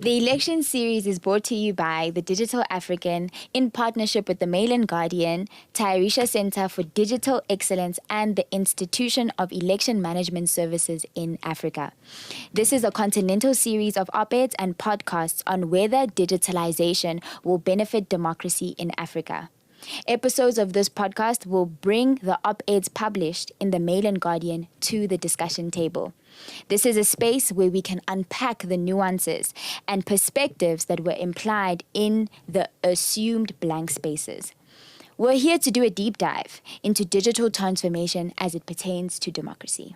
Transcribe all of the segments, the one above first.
The election series is brought to you by the Digital Afrikan in partnership with the Mail and Guardian, Tayarisha Center for Digital Excellence, and the Institution of Election Management Services in Africa. This is a continental series of op-eds and podcasts on whether digitalization will benefit democracy in Africa. Episodes of this podcast will bring the op-eds published in the Mail and Guardian to the discussion table. This is a space where we can unpack the nuances and perspectives that were implied in the assumed blank spaces. We're here to do a deep dive into digital transformation as it pertains to democracy.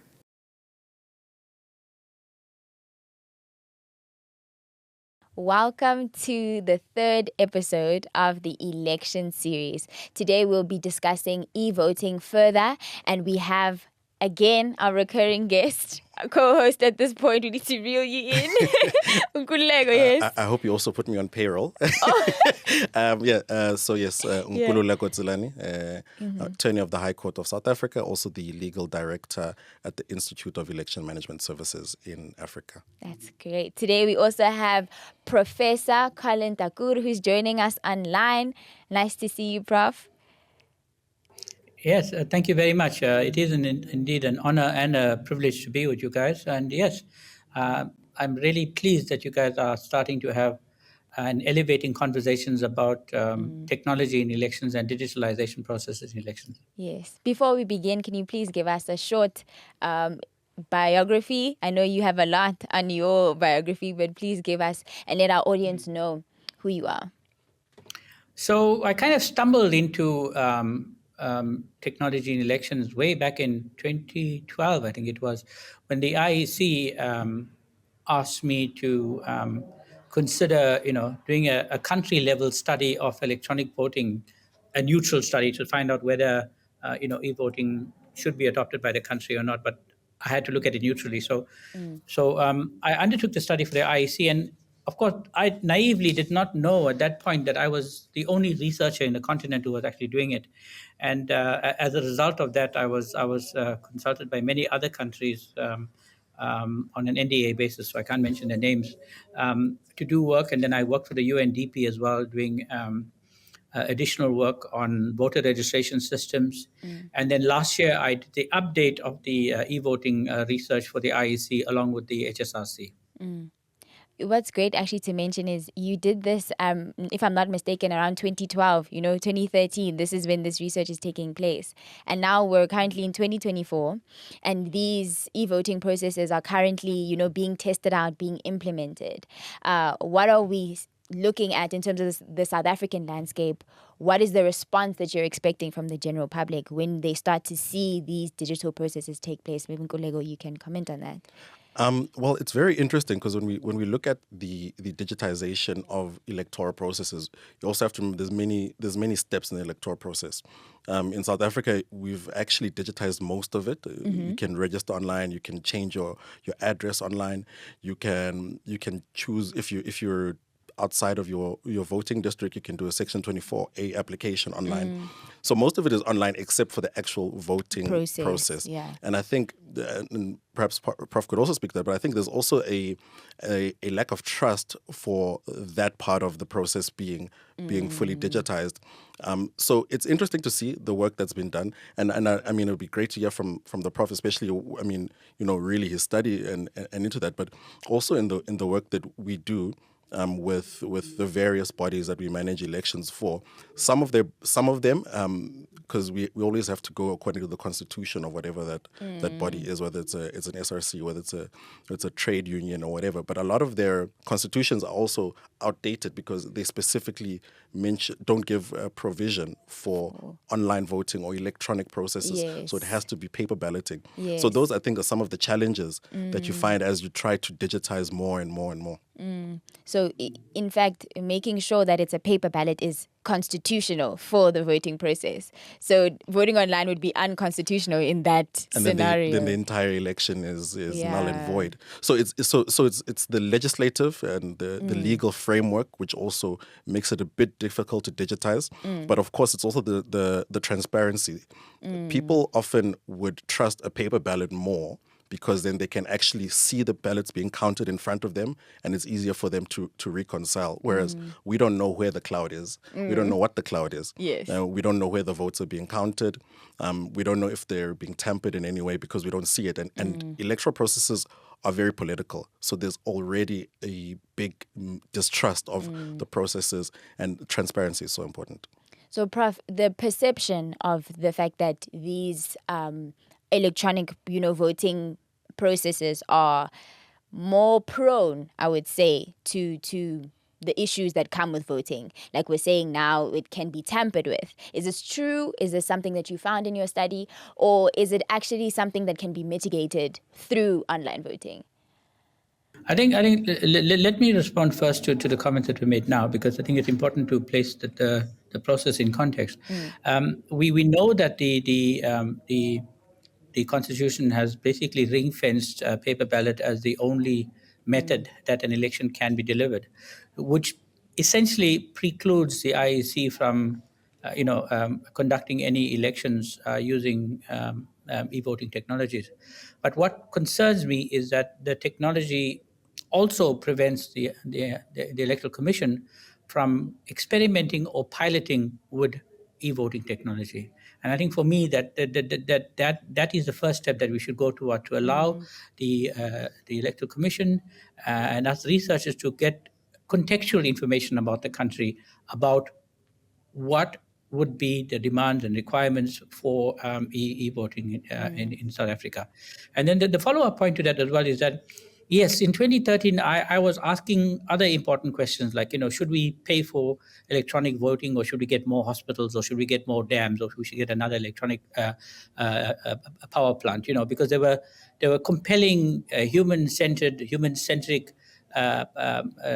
Welcome to the third episode of the election series. Today we'll be discussing e-voting further, and we have again our recurring guest, a co-host at this point. We need to reel you in. Nkululeko, yes. I hope you also put me on payroll. Oh. Nkululeko Tsilani, attorney of the High Court of South Africa, also the legal director at the Institute of Election Management Services in Africa. That's great. Today we also have Professor Colin Thakur, who's joining us online. Nice to see you, Prof. Yes, thank you very much. It is indeed an honor and a privilege to be with you guys. And yes, I'm really pleased that you guys are starting to have and elevating conversations about technology in elections and digitalization processes in elections. Yes. Before we begin, can you please give us a short biography? I know you have a lot on your biography, but please give us and let our audience know who you are. So I kind of stumbled into technology in elections way back in 2012, I think it was, when the IEC asked me to consider, doing a country-level study of electronic voting, a neutral study to find out whether, e-voting should be adopted by the country or not. But I had to look at it neutrally. So I undertook the study for the IEC, and of course, I naively did not know at that point that I was the only researcher in the continent who was actually doing it. And as a result of that, I was consulted by many other countries on an NDA basis, so I can't mention their names, to do work. And then I worked for the UNDP as well, doing additional work on voter registration systems. And then last year, I did the update of the e-voting research for the IEC along with the HSRC. What's great actually to mention is you did this, if I'm not mistaken, around 2012, 2013. This is when this research is taking place. And now we're currently in 2024. And these e-voting processes are currently, being tested out, being implemented. What are we looking at in terms of the South African landscape? What is the response that you're expecting from the general public when they start to see these digital processes take place? Maybe Nkululeko, you can comment on that. Well, it's very interesting because when we look at the digitization of electoral processes, you also have to remember there's many steps in the electoral process. In South Africa, we've actually digitized most of it. You can register online. You can change your address online. You can choose if you're outside of your voting district, you can do a Section 24A application online. So most of it is online except for the actual voting process. Yeah. And I think, and perhaps Prof could also speak to that, but I think there's also a lack of trust for that part of the process being fully digitized. So it's interesting to see the work that's been done. And I mean, it would be great to hear from the Prof, especially, really his study and into that, but also in the work that we do with the various bodies that we manage elections for. Some of them, because we always have to go according to the constitution of whatever that body is, whether it's an SRC, whether it's a trade union or whatever. But a lot of their constitutions are also outdated because they specifically don't give a provision for online voting or electronic processes. Yes. So it has to be paper balloting. Yes. So those, I think, are some of the challenges that you find as you try to digitize more and more and more. So, in fact, making sure that it's a paper ballot is constitutional for the voting process. So, voting online would be unconstitutional in that scenario. Then the entire election is null and void. So it's the legislative and the legal framework which also makes it a bit difficult to digitize. But of course, it's also the transparency. People often would trust a paper ballot more because then they can actually see the ballots being counted in front of them, and it's easier for them to reconcile. Whereas we don't know where the cloud is. We don't know what the cloud is. Yes. We don't know where the votes are being counted. We don't know if they're being tampered in any way because we don't see it. And electoral processes are very political. So there's already a big distrust of the processes, and transparency is so important. So, Prof, the perception of the fact that these electronic, voting processes are more prone, I would say, to the issues that come with voting. Like we're saying now, it can be tampered with. Is this true? Is this something that you found in your study? Or is it actually something that can be mitigated through online voting? I think. Let me respond first to the comments that we made now, because I think it's important to place the process in context. We know that the Constitution has basically ring-fenced paper ballot as the only method that an election can be delivered, which essentially precludes the IEC from conducting any elections using e-voting technologies. But what concerns me is that the technology also prevents the Electoral Commission from experimenting or piloting with e-voting technology. And I think for me that is the first step that we should go toward, to allow the Electoral Commission and us researchers to get contextual information about the country, about what would be the demands and requirements for e-voting in South Africa. And then the follow-up point to that as well is that, yes, in 2013, I was asking other important questions like, should we pay for electronic voting, or should we get more hospitals, or should we get more dams, or we should get another electronic power plant, because there were compelling human-centric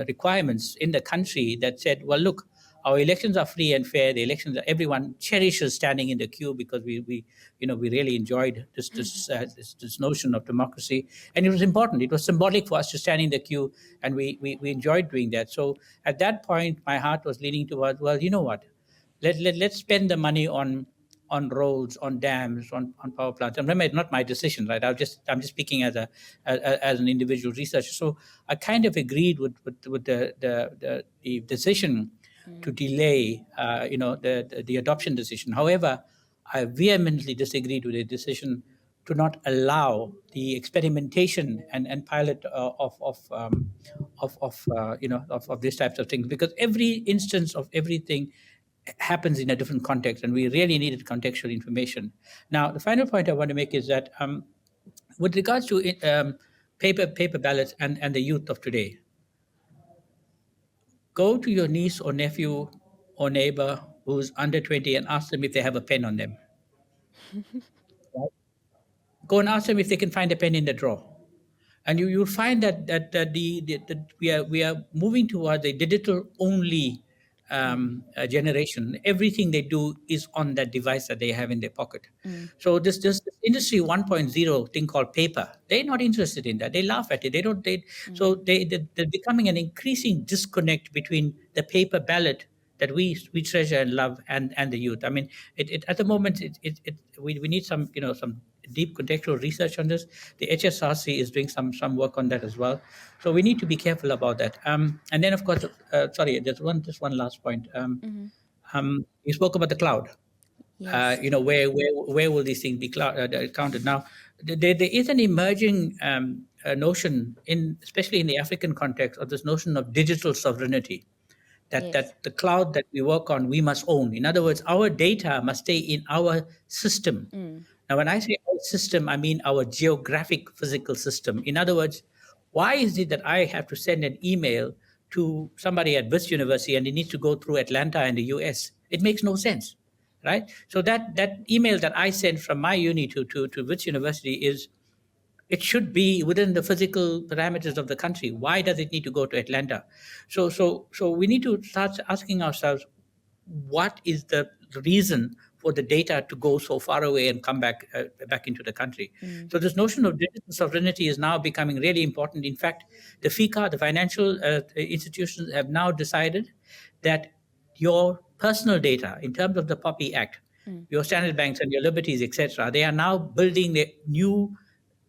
requirements in the country that said, well, look, our elections are free and fair. The elections, everyone cherishes standing in the queue, because we really enjoyed this notion of democracy, and it was important. It was symbolic for us to stand in the queue, and we enjoyed doing that. So at that point, my heart was leaning towards, well, you know what, let's spend the money on roads, on dams, on power plants. And remember, it's not my decision, right? I'm just speaking as an individual researcher. So I kind of agreed with the decision to delay, the adoption decision. However, I vehemently disagreed with the decision to not allow the experimentation and pilot of these types of things, because every instance of everything happens in a different context, and we really needed contextual information. Now, the final point I want to make is that with regards to paper ballots and the youth of today, go to your niece or nephew or neighbor who's under 20 and ask them if they have a pen on them. Right? Go and ask them if they can find a pen in the drawer. And you'll find that we are moving towards a digital only generation. Everything they do is on that device that they have in their pocket. So this industry 1.0 thing called paper, they're not interested in that. They laugh at it. So they're becoming an increasing disconnect between the paper ballot that we treasure and love and the youth. I mean, at the moment we need some deep contextual research on this. The HSRC is doing some work on that as well. So we need to be careful about that. And then, of course, sorry, there's one last point. You spoke about the cloud. Yes. Where will these things be counted? Now, there is an emerging notion, especially in the African context, of this notion of digital sovereignty. That the cloud that we work on, we must own. In other words, our data must stay in our system. Now, when I say our system, I mean our geographic physical system. In other words, why is it that I have to send an email to somebody at Wits University and it needs to go through Atlanta in the US? It makes no sense, right? So that email that I send from my uni to Wits University it should be within the physical parameters of the country. Why does it need to go to Atlanta? So we need to start asking ourselves, what is the reason for the data to go so far away and come back into the country? So this notion of digital sovereignty is now becoming really important. In fact, the FICA, the financial institutions, have now decided that your personal data, in terms of the POPI Act, your Standard Banks and your Liberties, etc., they are now building the new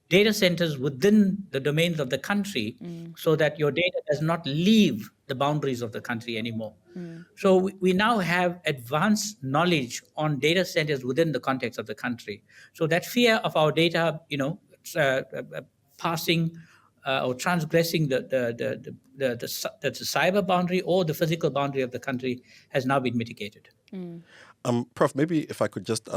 data centers within the domains of the country so that your data does not leave the boundaries of the country anymore. So we now have advanced knowledge on data centers within the context of the country. So that fear of our data, passing or transgressing the cyber boundary or the physical boundary of the country has now been mitigated. Prof, maybe if I could just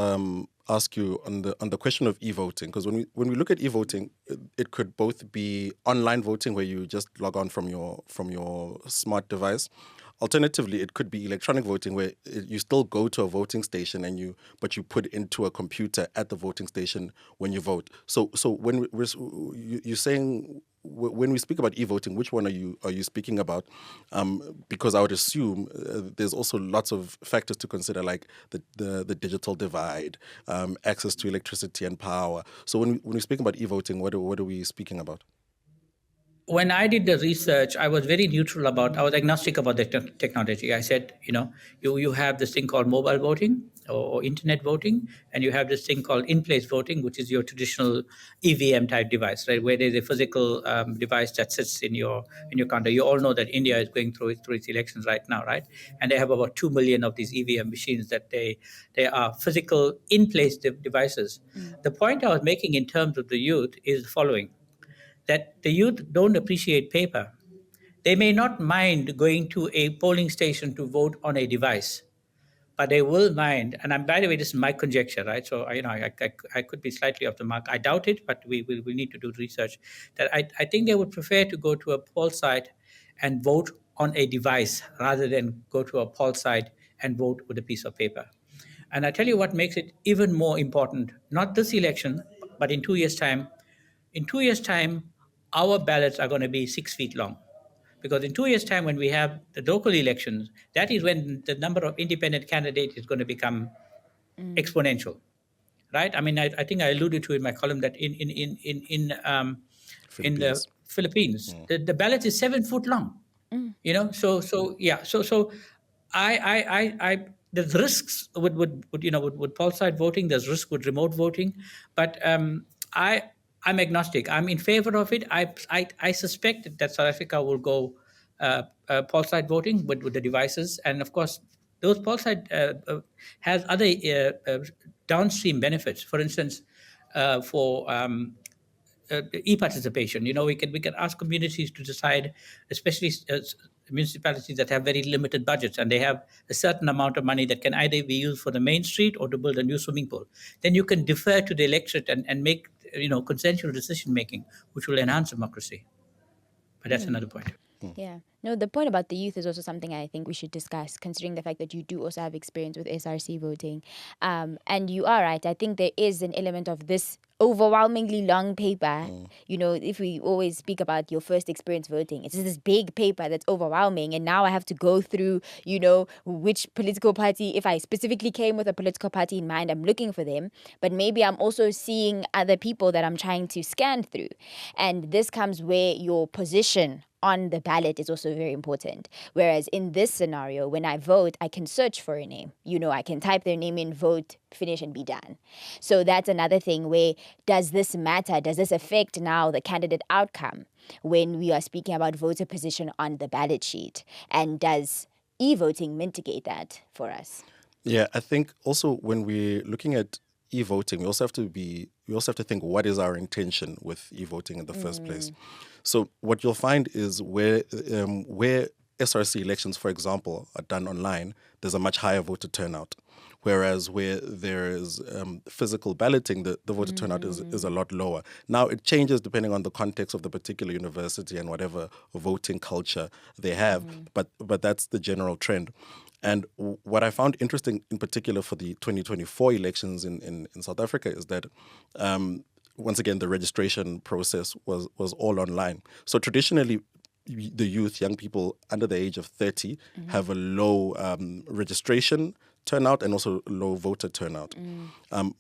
ask you on the question of e-voting, because when we look at e-voting, it could both be online voting where you just log on from your smart device. Alternatively, it could be electronic voting where you still go to a voting station but you put into a computer at the voting station when you vote. So when you're saying, when we speak about e-voting, which one are you speaking about? Because I would assume there's also lots of factors to consider, like the digital divide, access to electricity and power. So when we speak about e-voting, what are we speaking about? When I did the research, I was very neutral I was agnostic about the technology. I said, you have this thing called mobile voting or internet voting, and you have this thing called in-place voting, which is your traditional EVM type device, right, where there's a physical device that sits in your country. You all know that India is going through its elections right now, right? And they have about 2 million of these EVM machines that they are physical in-place devices. The point I was making in terms of the youth is the following: that the youth don't appreciate paper. They may not mind going to a polling station to vote on a device, but they will mind. And by the way, this is my conjecture, right? So I could be slightly off the mark. I doubt it, but we need to do research. That I think they would prefer to go to a poll site and vote on a device rather than go to a poll site and vote with a piece of paper. And I tell you what makes it even more important, not this election, but in 2 years' time. In 2 years' time, our ballots are going to be 6 feet long. Because in 2 years' time, when we have the local elections, that is when the number of independent candidates is going to become exponential, right? I mean, I think I alluded to in my column that in the Philippines, the ballot is 7 foot long. So I there's risks with poll site voting. There's risk with remote voting, but I'm agnostic. I'm in favor of it. I suspect that South Africa will go poll site voting with the devices, and of course those poll site has other downstream benefits. For instance, for e-participation. We can ask communities to decide, especially municipalities that have very limited budgets and they have a certain amount of money that can either be used for the main street or to build a new swimming pool. Then you can defer to the electorate and make consensual decision making, which will enhance democracy. But that's another point. Yeah. No, the point about the youth is also something I think we should discuss, considering the fact that you do also have experience with SRC voting. And you are right. I think there is an element of this overwhelmingly long paper. If we always speak about your first experience voting, it's just this big paper that's overwhelming. And now I have to go through, which political party, if I specifically came with a political party in mind, I'm looking for them. But maybe I'm also seeing other people that I'm trying to scan through. And this comes where your position on the ballot is also very important. Whereas in this scenario, when I vote, I can search for a name. I can type their name in, vote, finish, and be done. So that's another thing where, does this matter? Does this affect now the candidate outcome when we are speaking about voter position on the ballot sheet? And does e-voting mitigate that for us? Yeah, I think also when we're looking at e-voting, we also have to think, what is our intention with e-voting in the first place? So what you'll find is where SRC elections, for example, are done online, there's a much higher voter turnout. Whereas where there is physical balloting, the voter turnout is a lot lower. Now, it changes depending on the context of the particular university and whatever voting culture they have, but that's the general trend. And what I found interesting in particular for the 2024 elections in South Africa is that once again, the registration process was all online. So traditionally, the youth, young people under the age of 30, have a low registration turnout and also low voter turnout.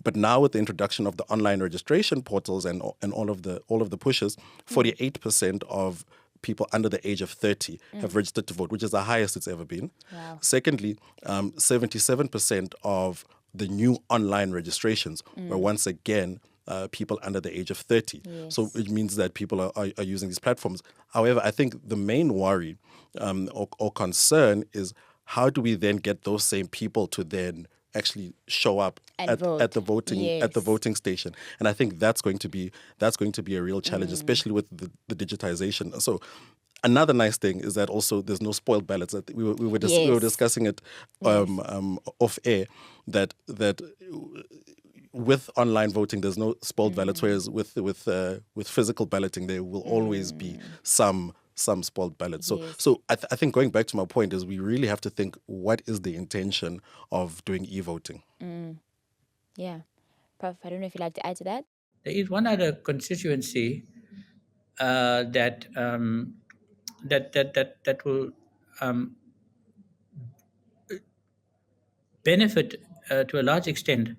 But now with the introduction of the online registration portals and all of the pushes, 48% of people under the age of 30 have registered to vote, which is the highest it's ever been. Wow. Secondly, 77% of the new online registrations were once again people under the age of 30. Yes. So it means that people are using these platforms. However, I think the main worry or concern is, how do we then get those same people to then actually show up And at vote. the Yes. voting station? And I think that's going to be a real challenge, especially with the digitization. So another nice thing is that also there's no spoiled ballots. We were Yes. discussing it off air, that with online voting there's no spoiled ballots, whereas with physical balloting there will always be some spoiled ballots. So Yes. so I think, going back to my point, is we really have to think, what is the intention of doing e-voting? Yeah. Prof, I don't know if you'd like to add to that. There is one other constituency that that will benefit to a large extent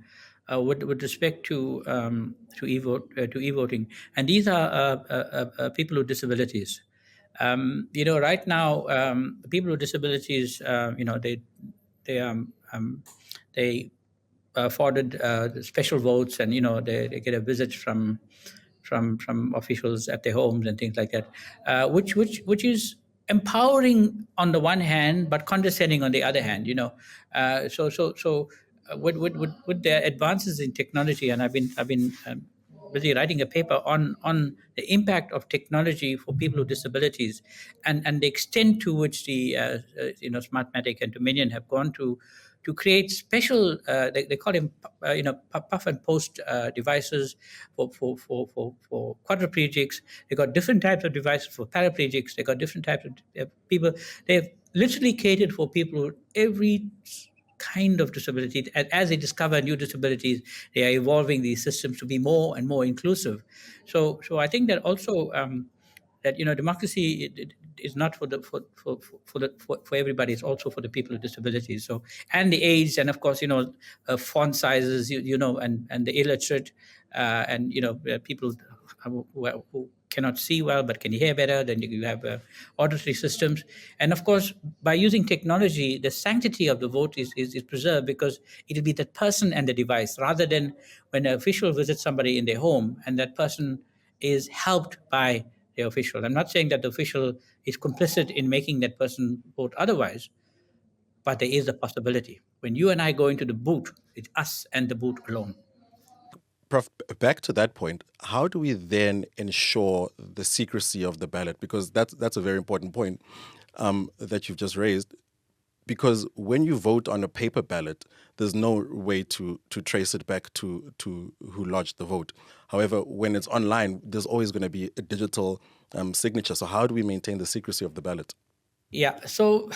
with respect to e-voting, and these are people with disabilities. Right now, people with disabilities, they they afforded special votes, and they get a visit from officials at their homes and things like that, which is empowering on the one hand, but condescending on the other hand. With the advances in technology, and I've been busy writing a paper on the impact of technology for people with disabilities, and the extent to which the Smartmatic and Dominion have gone to create special, they call them puff and post devices for quadriplegics. They got different types of devices for paraplegics. They got different types of people. They've literally catered for people with every kind of disability. And as they discover new disabilities, they are evolving these systems to be more and more inclusive. So I think that also that democracy it is not for everybody. It's also for the people with disabilities. So, and the age, and of course font sizes, and the illiterate, and people who cannot see well but can hear better. Then you have auditory systems, and of course by using technology, the sanctity of the vote is preserved, because it will be the person and the device, rather than when an official visits somebody in their home and that person is helped by the official. I'm not saying that the official is complicit in making that person vote otherwise, but there is a possibility. When you and I go into the booth, it's us and the booth alone. Prof, back to that point, how do we then ensure the secrecy of the ballot? Because that's a very important point that you've just raised. Because when you vote on a paper ballot, there's no way to trace it back to who lodged the vote. However, when it's online, there's always going to be a digital signature. So how do we maintain the secrecy of the ballot? Yeah. So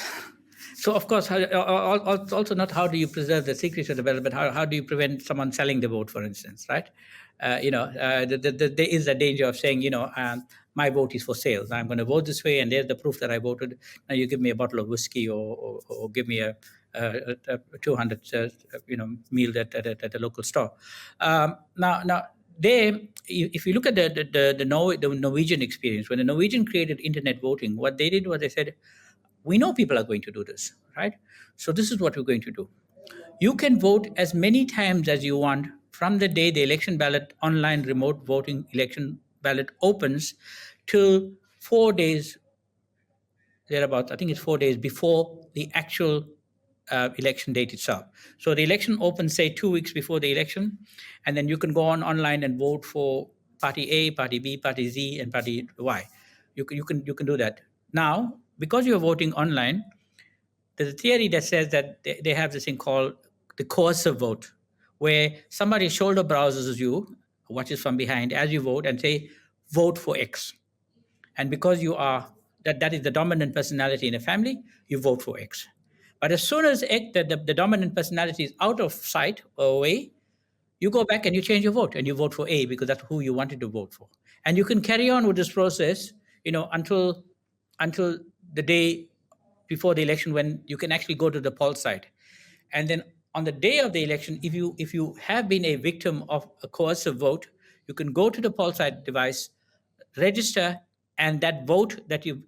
of course, also not how do you preserve the secrecy of the ballot, but how do you prevent someone selling the vote, for instance, right? There is a danger of saying, my vote is for sale. I'm going to vote this way, and there's the proof that I voted. Now you give me a bottle of whiskey, or give me a 200 meal at the local store. Now there, if you look at the Norwegian experience, when the Norwegian created internet voting, what they did was they said, we know people are going to do this, right? So this is what we're going to do. You can vote as many times as you want from the day the election ballot, online remote voting election ballot opens, till 4 days, thereabouts. I think it's 4 days before the actual election date itself. So the election opens, say, 2 weeks before the election, and then you can go online and vote for party A, party B, party Z, and party Y. You can do that. Now, because you're voting online, there's a theory that says that they have this thing called the coercive vote, where somebody shoulder browses you, watches from behind as you vote, and say, vote for X. And because you are that is the dominant personality in a family, you vote for X. But as soon as the dominant personality is out of sight or away, you go back and you change your vote and you vote for A, because that's who you wanted to vote for. And you can carry on with this process, until the day before the election, when you can actually go to the poll site. And then on the day of the election, if you have been a victim of a coercive vote, you can go to the poll site device, register, and that vote that you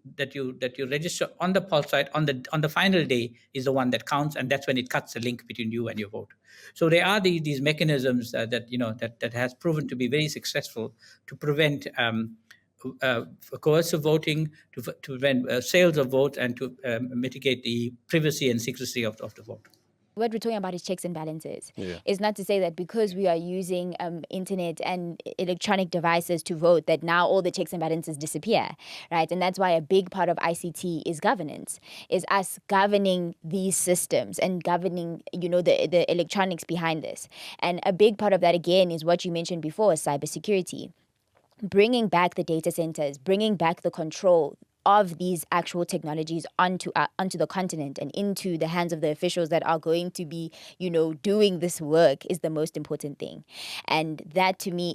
register on the poll site on the final day is the one that counts, and that's when it cuts the link between you and your vote. So there are these mechanisms that has proven to be very successful to prevent uh, coercive voting, to prevent sales of votes, and to mitigate the privacy and secrecy of the vote. What we're talking about is checks and balances. Yeah. It's not to say that because we are using internet and electronic devices to vote that now all the checks and balances disappear, right? And that's why a big part of ICT is governance, is us governing these systems and governing, the electronics behind this. And a big part of that, again, is what you mentioned before, cybersecurity. Bringing back the data centers, bringing back the control of these actual technologies onto the continent and into the hands of the officials that are going to be, doing this work is the most important thing. And that to me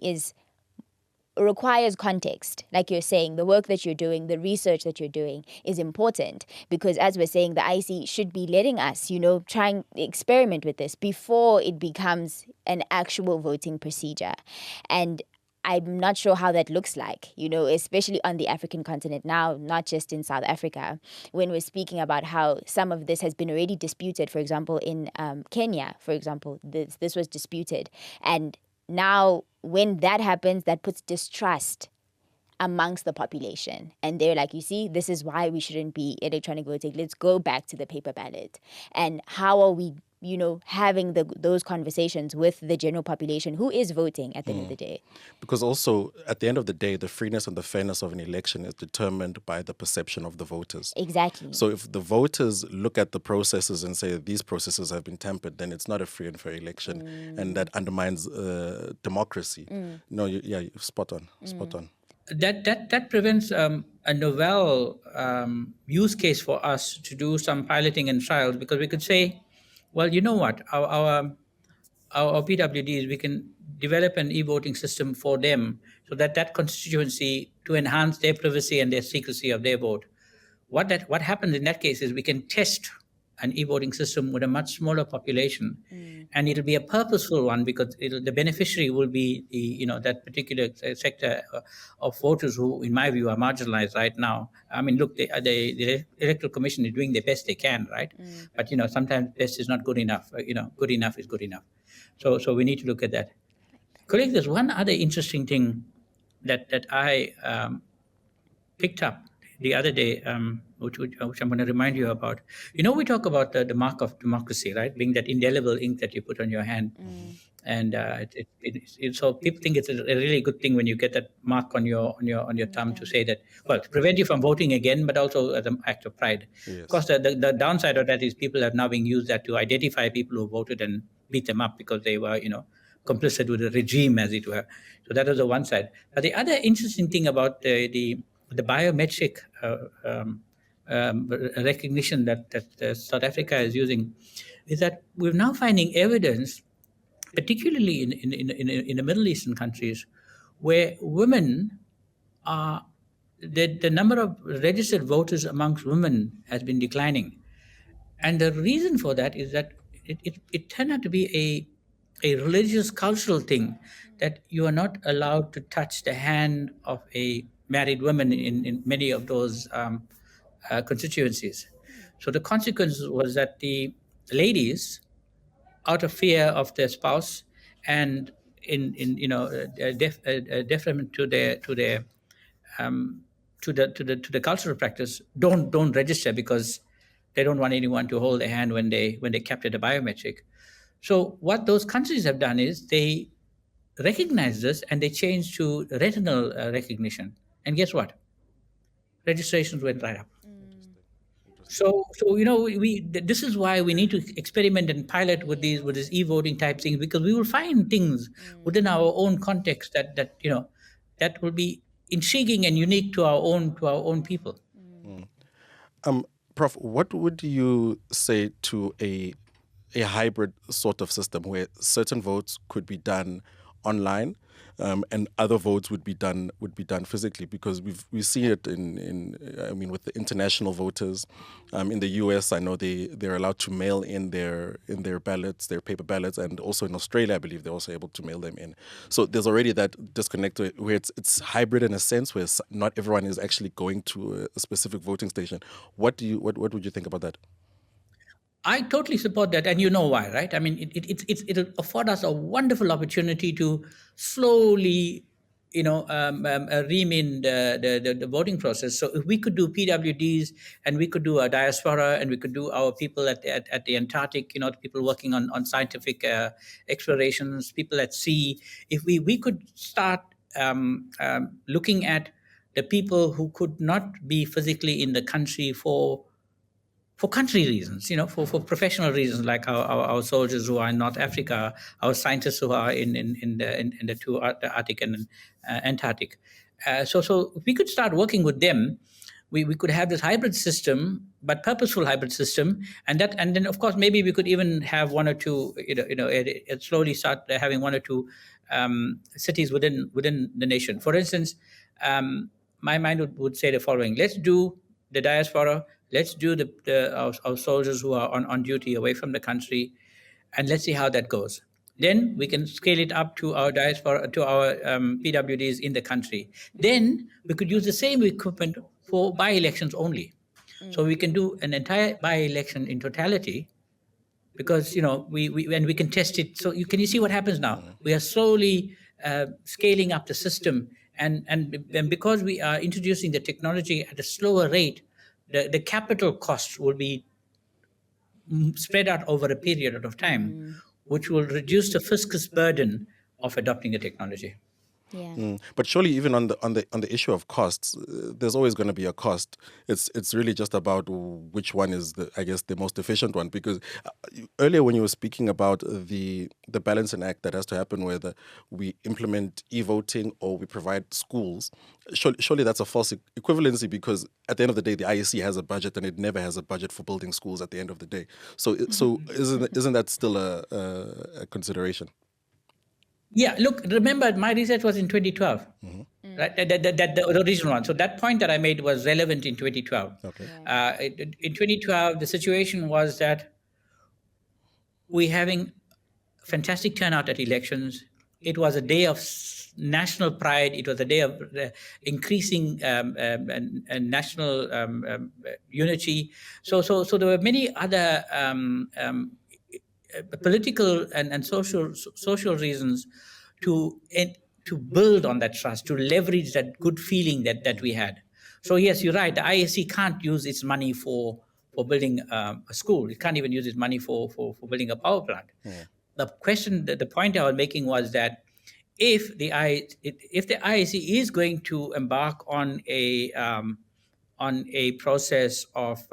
requires context. Like you're saying, the work that you're doing, the research that you're doing is important because, as we're saying, the IC should be letting us, try and experiment with this before it becomes an actual voting procedure. And I'm not sure how that looks like, especially on the African continent now, not just in South Africa, when we're speaking about how some of this has been already disputed. For example, in Kenya, for example, this was disputed. And now when that happens, that puts distrust amongst the population. And they're like, you see, this is why we shouldn't be electronic voting. Let's go back to the paper ballot. And how are we having those conversations with the general population who is voting at the end of the day? Because also, at the end of the day, the freeness and the fairness of an election is determined by the perception of the voters. Exactly. So if the voters look at the processes and say these processes have been tampered, then it's not a free and fair election, and that undermines democracy. No, you're spot on. That prevents a novel use case for us to do some piloting and trials, because we could say, well, you know what, our PWDs, we can develop an e-voting system for them so that constituency, to enhance their privacy and their secrecy of their vote. What happens in that case is we can test an e-voting system with a much smaller population, and it'll be a purposeful one because the beneficiary will be that particular sector of voters who, in my view, are marginalized right now. I mean, look, the electoral commission is doing the best they can, right? But sometimes best is not good enough. Good enough is good enough. So we need to look at that. Colleague, there's one other interesting thing that I picked up the other day, which I'm going to remind you about. We talk about the mark of democracy, right? Being that indelible ink that you put on your hand. And so people think it's a really good thing when you get that mark on your thumb to say that, well, to prevent you from voting again, but also as an act of pride. Yes. Of course, the downside of that is people have now been used that to identify people who voted and beat them up because they were, complicit with the regime, as it were. So that was the one side. But the other interesting thing about the biometric recognition that South Africa is using is that we're now finding evidence, particularly in the Middle Eastern countries, where women are, the number of registered voters amongst women has been declining. And the reason for that is that it turned out to be a religious cultural thing, that you are not allowed to touch the hand of a married woman in many of those constituencies. So the consequence was that the ladies, out of fear of their spouse and in deferment to the cultural practice, don't register because they don't want anyone to hold their hand when they capture the biometric. So what those countries have done is they recognize this and they change to retinal recognition. And guess what? Registrations went right up. So this is why we need to experiment and pilot with this e-voting type things, because we will find things within our own context that will be intriguing and unique to our own people. Prof, what would you say to a hybrid sort of system where certain votes could be done online, and other votes would be done physically, because we see it with the international voters. In the US, I know they're allowed to mail in their ballots, their paper ballots, and also in Australia, I believe they're also able to mail them in. So there's already that disconnect where it's hybrid in a sense, where not everyone is actually going to a specific voting station. What would you think about that? I totally support that, and you know why, right? I mean, it'll afford us a wonderful opportunity to slowly, ream in the voting process. So if we could do PWDs, and we could do a diaspora, and we could do our people at the Antarctic, people working on scientific explorations, people at sea. If we could start looking at the people who could not be physically in the country for country reasons, for professional reasons, like our soldiers who are in North Africa, our scientists who are in the two, the Arctic and Antarctic. So if we could start working with them, we could have this hybrid system, but purposeful hybrid system, and then of course maybe we could even have one or two, slowly start having one or two cities within the nation. For instance, my mind would say the following: let's do the diaspora, let's do our soldiers who are on duty away from the country, and let's see how that goes. Then we can scale it up to our diaspora, to our PWDs in the country. Then we could use the same equipment for by-elections only. So we can do an entire by-election in totality, because we can test it. So you see what happens now. We are slowly scaling up the system, and because we are introducing the technology at a slower rate, the capital costs will be spread out over a period of time, which will reduce the fiscus burden of adopting the technology. Yeah. But surely, even on the issue of costs, there's always going to be a cost. It's really just about which one is the most efficient one. Because earlier when you were speaking about the balance and act that has to happen, whether we implement e-voting or we provide schools, surely that's a false equivalency, because at the end of the day, the IEC has a budget, and it never has a budget for building schools at the end of the day. So isn't that still a consideration? Yeah, look, remember my research was in 2012, right? That the original one. So that point that I made was relevant in 2012. Okay. In 2012, the situation was that we're having fantastic turnout at elections. It was a day of national pride. It was a day of increasing national unity. So there were many other political and social reasons to build on that trust, to leverage that good feeling that we had. So yes, you're right. The ISC can't use its money for building a school. It can't even use its money for building a power plant. Yeah. The point I was making was that if the ISC is going to embark on a process of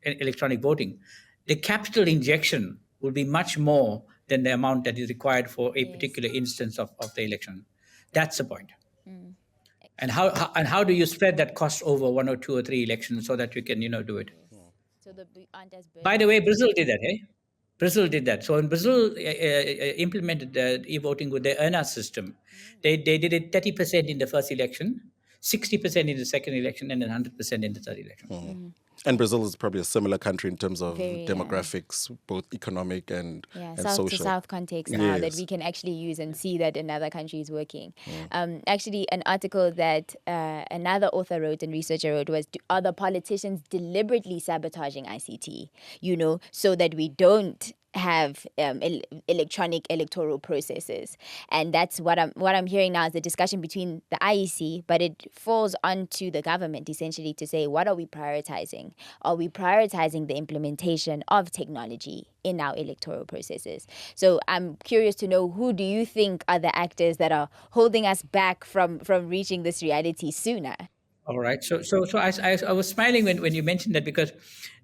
electronic voting, the capital injection will be much more than the amount that is required for a particular instance of the election. That's the point. And how do you spread that cost over one or two or three elections so that you can do it? So aren't as By the way, Brazil did that, eh? Brazil did that. So in Brazil, implemented e-voting with their ERNA system. They did it 30% in the first election, 60% in the second election, and then 100% in the third election. And Brazil is probably a similar country in terms of Very, demographics, both economic and south social. to south context now that we can actually use and see that another country is working. Actually, an article that another author wrote and researcher wrote was, are the politicians deliberately sabotaging ICT, so that we don't have electronic electoral processes? And that's what I'm hearing now is the discussion between the IEC, but it falls onto the government essentially to say, what are we prioritizing? Are we prioritizing the implementation of technology in our electoral processes? So I'm curious to know, who do you think are the actors that are holding us back from reaching this reality sooner? All right. So I was smiling when you mentioned that, because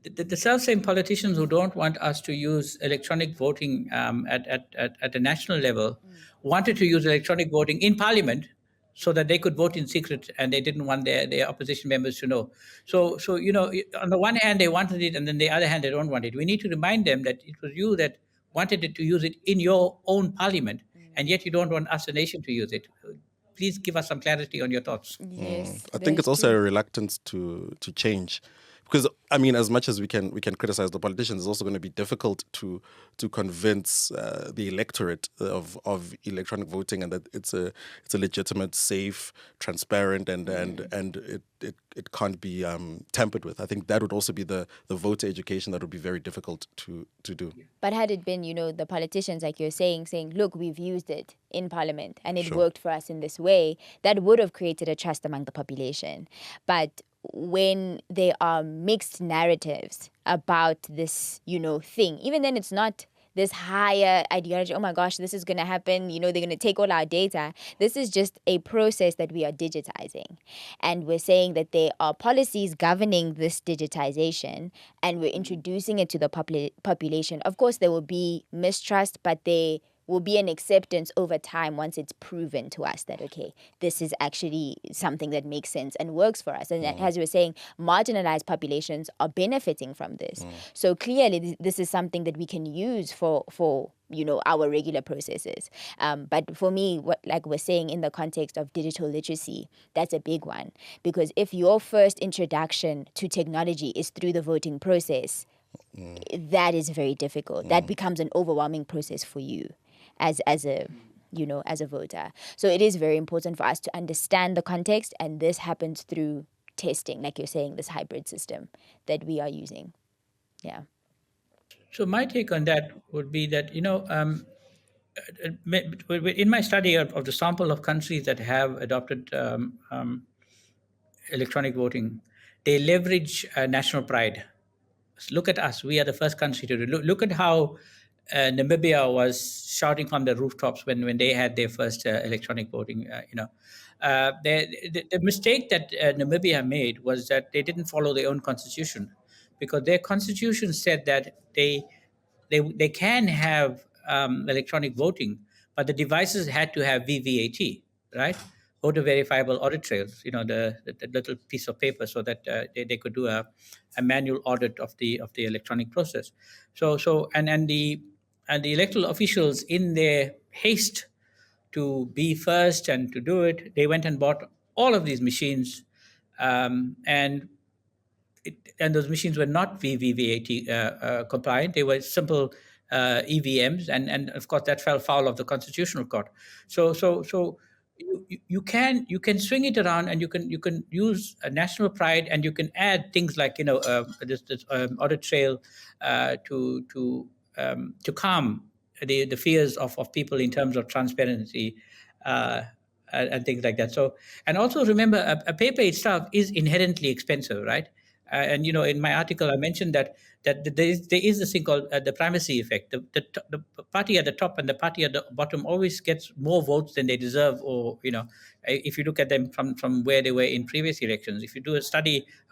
the self-same politicians who don't want us to use electronic voting at the national level wanted to use electronic voting in Parliament so that they could vote in secret, and they didn't want their opposition members to know. So on the one hand they wanted it, and then the other hand they don't want it. We need to remind them that it was you that wanted it to use it in your own Parliament, and yet you don't want us, the nation, to use it. Please give us some clarity on your thoughts. Yes, I think that's it's also true. a reluctance to change, because I mean, as much as we can criticize the politicians, it's also going to be difficult to convince the electorate of electronic voting, and that it's a legitimate, safe, transparent, and it can't be tampered with. I think that would also be the voter education that would be very difficult to do. But had it been, the politicians, like you're saying, look, we've used it in parliament and it Sure. worked for us in this way, that would have created a trust among the population. But when there are mixed narratives about this, thing, even then it's not this higher ideology, oh my gosh, this is going to happen, they're going to take all our data. This is just a process that we are digitizing. And we're saying that there are policies governing this digitization and we're introducing it to the population. Of course, there will be mistrust, but there will be an acceptance over time once it's proven to us that, okay, this is actually something that makes sense and works for us. And as we were saying, marginalized populations are benefiting from this. So clearly, this is something that we can use for our regular processes. But for me, like we're saying in the context of digital literacy, that's a big one. Because if your first introduction to technology is through the voting process, that is very difficult. That becomes an overwhelming process for you as a voter. So it is very important for us to understand the context, and this happens through testing, like you're saying, this hybrid system that we are using. Yeah. So my take on that would be that, in my study of the sample of countries that have adopted electronic voting, they leverage national pride. Look at us. We are the first country to do. Look at how Namibia was shouting from the rooftops when they had their first electronic voting. The mistake that Namibia made was that they didn't follow their own constitution, because their constitution said that they can have electronic voting, but the devices had to have VVAT, right? Voter verifiable audit trails, the little piece of paper, so that they could do a manual audit of the electronic process. And the electoral officials, in their haste to be first and to do it, they went and bought all of these machines, and those machines were not VVAT compliant. They were simple EVMs, and of course that fell foul of the Constitutional Court. So you can swing it around, and you can use a national pride, and you can add things like this audit trail to calm the fears of people in terms of transparency. And things like that. So, and also remember, a paper itself is inherently expensive, right? And in my article, I mentioned that there is this thing called the primacy effect. The party at the top and the party at the bottom always gets more votes than they deserve, or if you look at them from where they were in previous elections. If you do a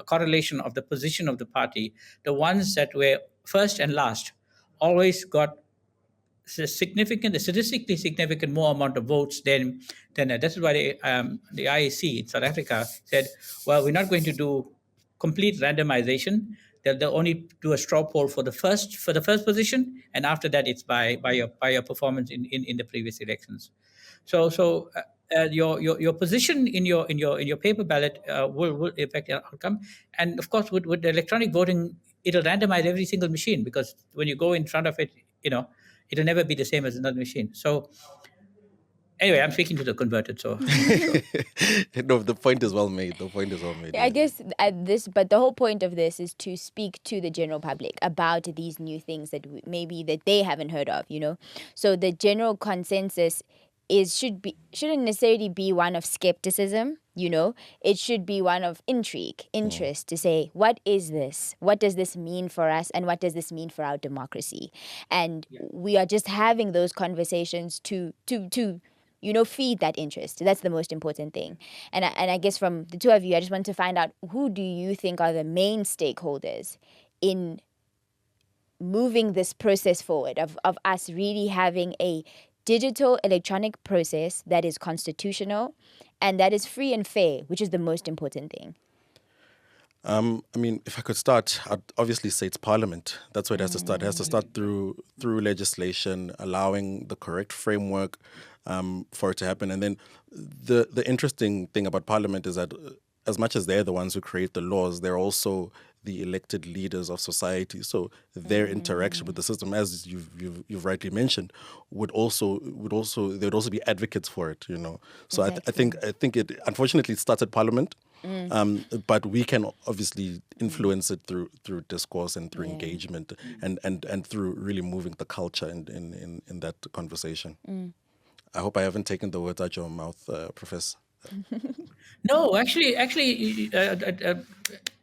correlation of the position of the party, the ones that were first and last always got statistically significant more amount of votes than that. This is why the IEC in South Africa said, well, we're not going to do complete randomization. They'll only do a straw poll for the first position, and after that, it's by your performance in the previous elections. So your position in your paper ballot will affect your outcome, and of course with the electronic voting, it'll randomize every single machine, because when you go in front of it, it'll never be the same as another machine. So anyway, I'm speaking to the converted. So No, the point is well made. I guess but the whole point of this is to speak to the general public about these new things that maybe that they haven't heard of. So the general consensus shouldn't necessarily be one of skepticism. It should be one of interest to say, what is this? What does this mean for us? And what does this mean for our democracy? And we are just having those conversations to feed that interest. That's the most important thing. And I guess from the two of you, I just want to find out, who do you think are the main stakeholders in moving this process forward of us really having a digital electronic process that is constitutional and that is free and fair, which is the most important thing? I mean, if I could start, I'd obviously say it's Parliament. That's where it has to start. It has to start through legislation, allowing the correct framework for it to happen. And then the interesting thing about Parliament is that as much as they're the ones who create the laws, they're also the elected leaders of society. So their interaction with the system, as you've rightly mentioned, would also they would also be advocates for it. You know, so Exactly. I think it unfortunately it starts at Parliament. But we can obviously influence it through discourse and through engagement and through really moving the culture in that conversation. I hope I haven't taken the words out your mouth, Professor. No, actually,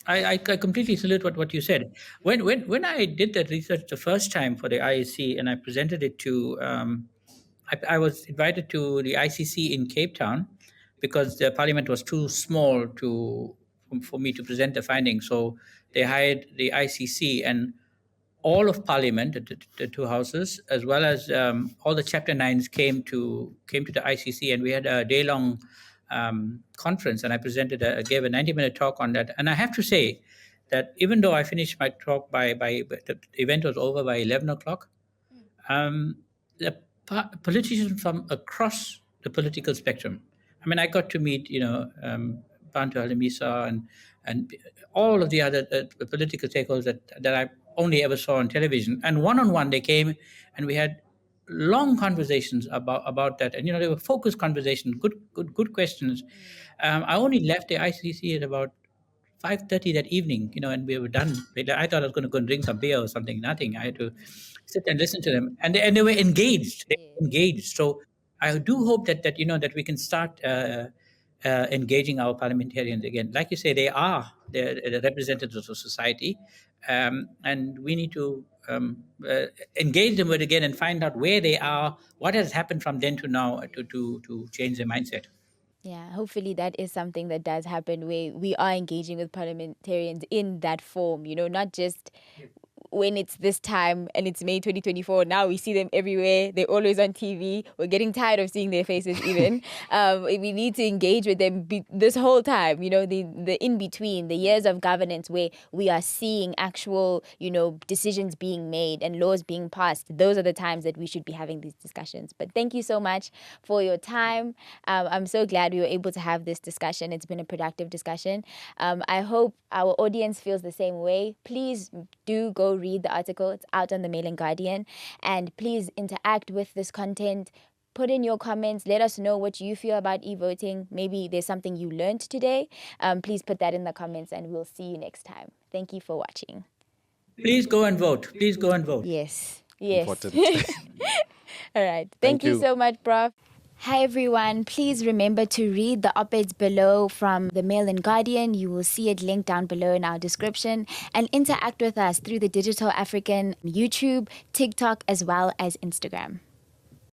I completely salute what you said. When I did that research the first time for the IEC and I presented it to, I was invited to the ICC in Cape Town because the parliament was too small for me to present the findings. So they hired the ICC and all of Parliament, the two houses, as well as all the Chapter 9s came to the ICC, and we had a day-long conference, and I gave a 90-minute talk on that. And I have to say that even though I finished my talk by the event was over by 11 o'clock, the politicians from across the political spectrum. I mean, I got to meet, Bantu Halimisa and all of the other political stakeholders that I only ever saw on television. And one-on-one, they came and we had long conversations about that. And, they were focused conversations, good questions. I only left the ICC at about 5:30 that evening, and we were done. I thought I was going to go and drink some beer or something. Nothing. I had to sit and listen to them, and they were engaged. They were engaged. So I do hope that we can start engaging our parliamentarians again. Like you say, they're the representatives of society, and we need to engage them with again and find out where they are, what has happened from then to now to change their mindset. Yeah, hopefully that is something that does happen where we are engaging with parliamentarians in that form, not just when it's this time and it's May 2024. Now we see them everywhere. They're always on TV. We're getting tired of seeing their faces even. We need to engage with them this whole time, the in-between, the years of governance where we are seeing actual, decisions being made and laws being passed. Those are the times that we should be having these discussions. But thank you so much for your time. I'm so glad we were able to have this discussion. It's been a productive discussion. I hope our audience feels the same way. Please do go read the article. It's out on the Mail and Guardian. And please interact with this content. Put in your comments. Let us know what you feel about e-voting. Maybe there's something you learned today. Please put that in the comments and we'll see you next time. Thank you for watching. Please go and vote. Please go and vote. Yes. Important. All right. Thank Thank you you so much, Prof. Hi everyone, please remember to read the op-eds below from the Mail and Guardian. You will see it linked down below in our description, and interact with us through the Digital Afrikan YouTube, TikTok, as well as Instagram.